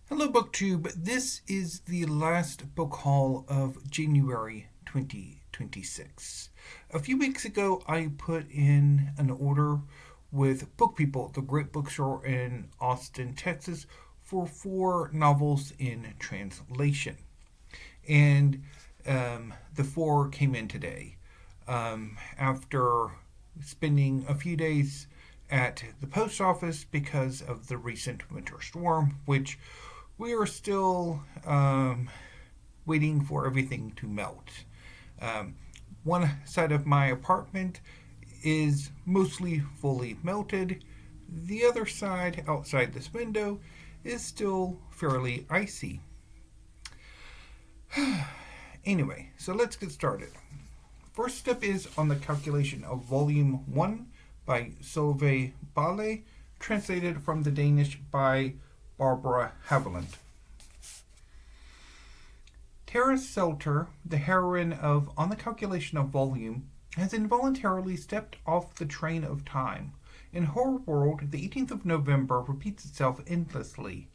Hello, BookTube. This is the last book haul of January 2026. A few weeks ago, I put in an order with Book People, the great bookstore in Austin, Texas, for 4 novels in translation. And the 4 came in today. After spending a few days at the post office because of the recent winter storm, which we are still waiting for everything to melt. One side of my apartment is mostly fully melted. The other side, outside this window, is still fairly icy. Anyway, so let's get started. First step is on the calculation of Volume 1 by Solvej Balle, translated from the Danish by Barbara Haveland. Tara Selter, the heroine of On the Calculation of Volume, has involuntarily stepped off the train of time. In her world, the 18th of November repeats itself endlessly.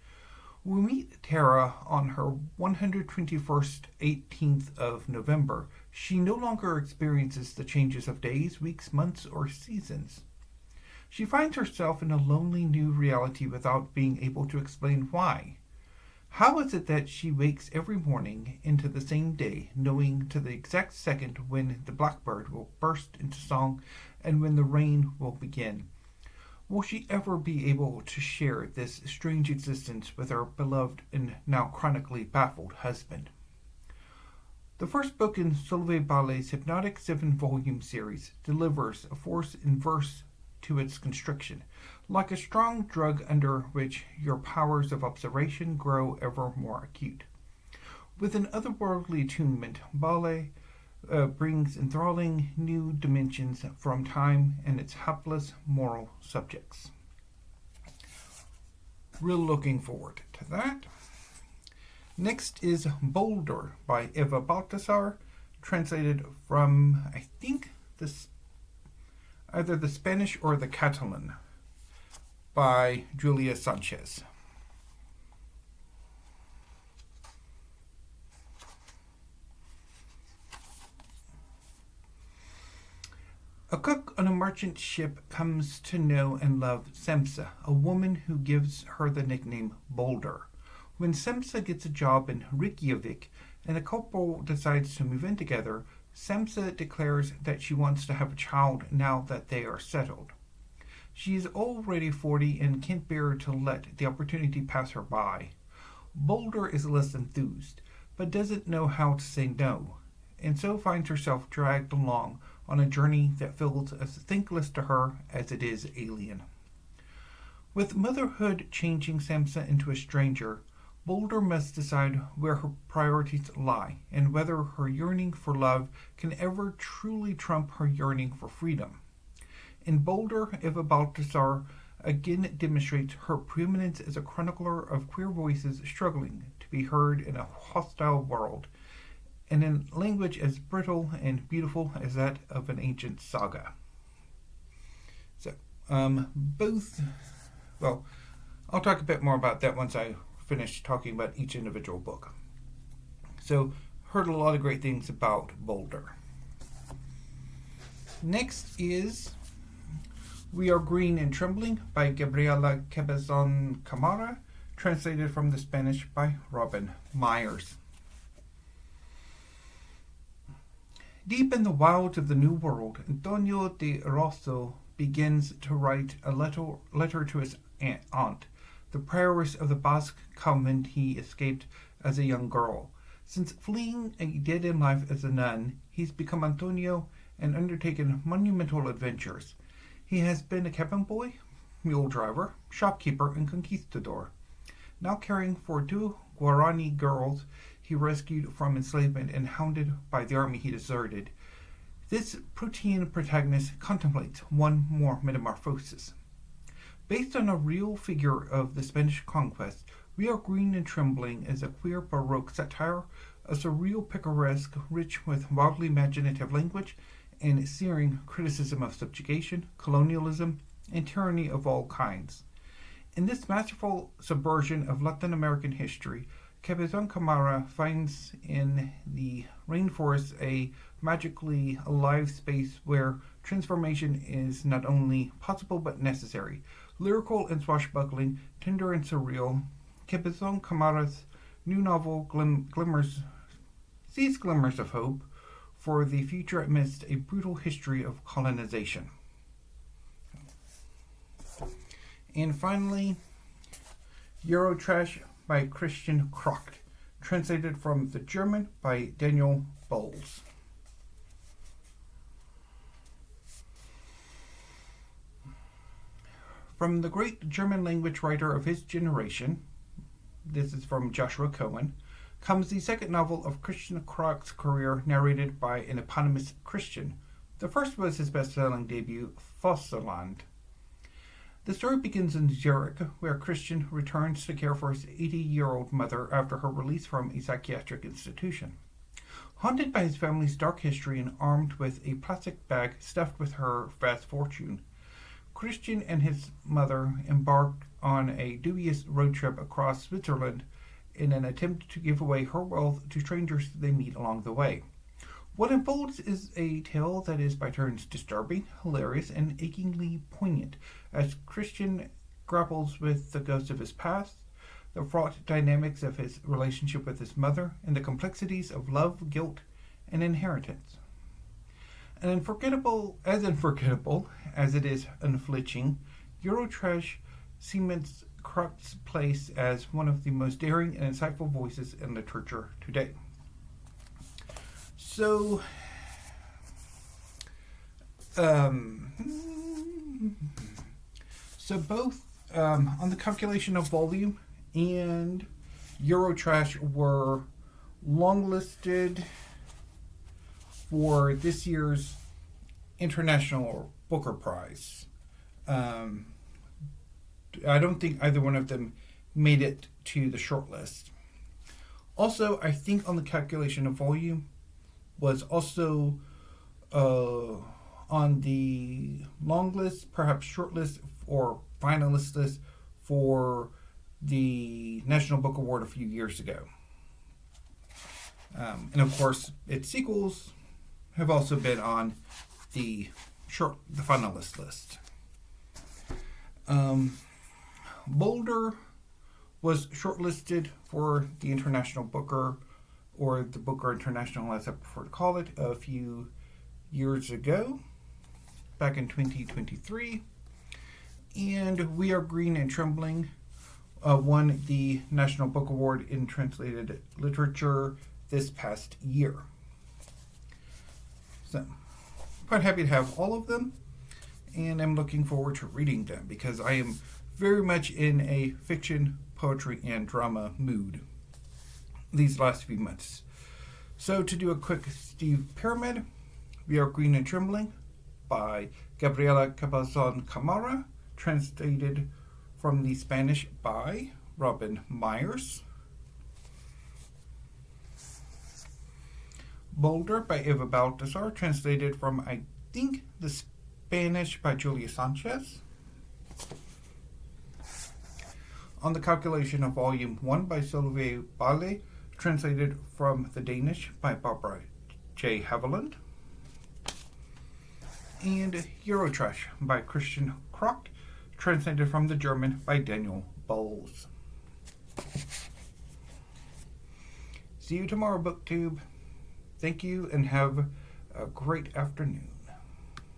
We meet Tara on her 121st 18th of November. She no longer experiences the changes of days, weeks, months, or seasons. She finds herself in a lonely new reality without being able to explain why. How is it that she wakes every morning into the same day, knowing to the exact second when the blackbird will burst into song and when the rain will begin? Will she ever be able to share this strange existence with her beloved and now chronically baffled husband? The first book in Solvej Balle's hypnotic 7-volume series delivers a force inverse to its constriction, like a strong drug under which your powers of observation grow ever more acute. With an otherworldly attunement, Balle brings enthralling new dimensions from time and its hapless moral subjects. Real looking forward to that. Next is Boulder by Eva Baltasar, translated from, I think, either the Spanish or the Catalan, by Julia Sanches. A cook on a merchant ship comes to know and love Semsa, a woman who gives her the nickname Boulder. When Semsa gets a job in Reykjavik and the couple decides to move in together, Semsa declares that she wants to have a child now that they are settled. She is already 40 and can't bear to let the opportunity pass her by. Boulder is less enthused, but doesn't know how to say no, and so finds herself dragged along on a journey that feels as thankless to her as it is alien. With motherhood changing Semsa into a stranger, Boulder must decide where her priorities lie and whether her yearning for love can ever truly trump her yearning for freedom. In Boulder, Eva Baltasar again demonstrates her preeminence as a chronicler of queer voices struggling to be heard in a hostile world, and in language as brittle and beautiful as that of an ancient saga. So, I'll talk a bit more about that once I finish talking about each individual book. So, heard a lot of great things about Boulder. Next is We Are Green and Trembling by Gabriela Cabezon Camara, translated from the Spanish by Robin Myers. Deep in the wilds of the New World, Antonio de Rosso begins to write a letter to his aunt, the prioress of the Basque convent he escaped as a young girl. Since fleeing a dead-end life as a nun, he's become Antonio and undertaken monumental adventures. He has been a cabin boy, mule driver, shopkeeper, and conquistador. Now caring for 2 Guarani girls he rescued from enslavement and hounded by the army he deserted, this protean protagonist contemplates one more metamorphosis. Based on a real figure of the Spanish conquest, We Are Green and Trembling is a queer Baroque satire, a surreal picaresque rich with wildly imaginative language and searing criticism of subjugation, colonialism, and tyranny of all kinds. In this masterful subversion of Latin American history, Cabezon Camara finds in the rainforest a magically alive space where transformation is not only possible but necessary. Lyrical and swashbuckling, tender and surreal, Cabezon Camara's new novel sees glimmers of hope for the future amidst a brutal history of colonization. And finally, Eurotrash by Christian Kracht, translated from the German by Daniel Bowles. From the great German language writer of his generation, this is from Joshua Cohen, comes the second novel of Christian Kracht's career, narrated by an eponymous Christian. The first was his best-selling debut, Haveland. The story begins in Zurich, where Christian returns to care for his 80-year-old mother after her release from a psychiatric institution. Haunted by his family's dark history and armed with a plastic bag stuffed with her vast fortune, Christian and his mother embark on a dubious road trip across Switzerland in an attempt to give away her wealth to strangers they meet along the way. What unfolds is a tale that is by turns disturbing, hilarious, and achingly poignant as Christian grapples with the ghosts of his past, the fraught dynamics of his relationship with his mother, and the complexities of love, guilt, and inheritance. And unforgettable as it is unflinching, Eurotrash cements Kracht's place as one of the most daring and insightful voices in literature today. So, both On the Calculation of Volume and Eurotrash were longlisted for this year's International Booker Prize. I don't think either one of them made it to the shortlist. Also, I think On the Calculation of Volume was also on the long list, perhaps short list, or finalist list for the National Book Award a few years ago. And of course, its sequels have also been on the finalist list. Boulder was shortlisted for the International Booker, or the Booker International as I prefer to call it, a few years ago, back in 2023. And We Are Green and Trembling won the National Book Award in Translated Literature this past year. So, quite happy to have all of them, and I'm looking forward to reading them because I am very much in a fiction, poetry, and drama mood these last few months. So to do a quick Steve Pyramid, We Are Green and Trembling by Gabriela Cabezon Camara, translated from the Spanish by Robin Myers. Boulder by Eva Baltasar, translated from, I think, the Spanish by Julia Sanches. On the Calculation of Volume 1 by Solvej Balle, translated from the Danish by Barbara J. Haveland. And Eurotrash by Christian Kracht, translated from the German by Daniel Bowles. See you tomorrow, BookTube. Thank you and have a great afternoon.